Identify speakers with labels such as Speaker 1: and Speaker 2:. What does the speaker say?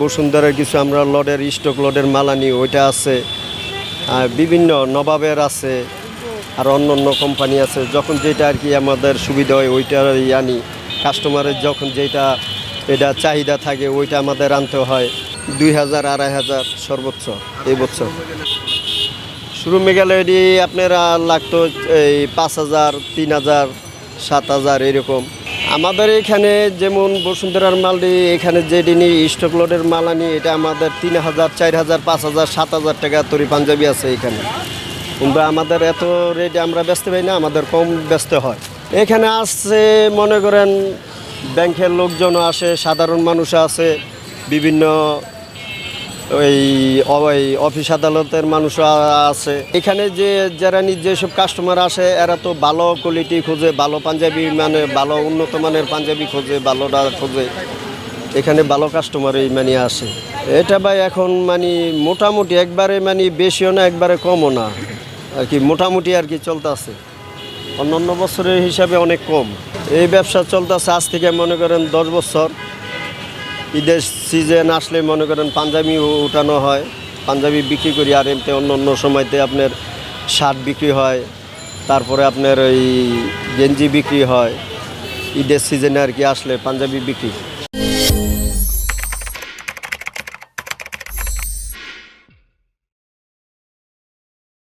Speaker 1: বসুন্ধরার কিছু আমরা লডের স্টক লডের মাল আনি, ওইটা আছে। বিভিন্ন নবাবের আছে, আর অন্য অন্য কোম্পানি আছে। যখন যেটা আর কি আমাদের সুবিধা হয় ওইটাই আনি। কাস্টমারের যখন যেটা এটা চাহিদা থাকে ওইটা আমাদের আনতে হয়। 2000 2500 সর্বোচ্চ এই বছর। শুরু মেঘালয়টি আপনারা লাগতো এই 5000 3000 7000 এরকম। আমাদের এখানে যেমন বসুন্ধরার মালটি এখানে যেটি নিই স্টক লোডের মাল আনি, এটা আমাদের 3000 4000 5000 7000 টাকা তরি পাঞ্জাবি আছে এখানে। কিন্তু আমাদের এত রেটে আমরা বেচতে পাই না, আমাদের কম বেচতে হয়। এখানে আসছে মনে করেন ব্যাংকের লোকজনও আসে, সাধারণ মানুষ আছে, বিভিন্ন ওই অফিস আদালতের মানুষও আছে। এখানে যারা যেসব কাস্টমার আসে এরা তো ভালো কোয়ালিটি খোঁজে, ভালো পাঞ্জাবি মানে ভালো উন্নত মানের পাঞ্জাবি খোঁজে, ভালোটা খোঁজে। এখানে ভালো কাস্টমারই মানে আসে। এটা ভাই এখন মানে মোটামুটি একবারে মানে বেশিও না একবারে কমও না আর কি, মোটামুটি আর কি চলতেছে। অন্যান্য বছরের হিসাবে অনেক কম। এই ব্যবসা চলতেছে আজ থেকে মনে করেন 10 বছর। ঈদের সিজন আসলে মনে করেন পাঞ্জাবি উঠানো হয়, পাঞ্জাবি বিক্রি করি। আর এমনি অন্য অন্য সময়তে আপনার শার্ট বিক্রি হয়, তারপরে আপনার ওই গেঞ্জি বিক্রি হয়। ঈদের সিজনে আর কি আসলে পাঞ্জাবি বিক্রি।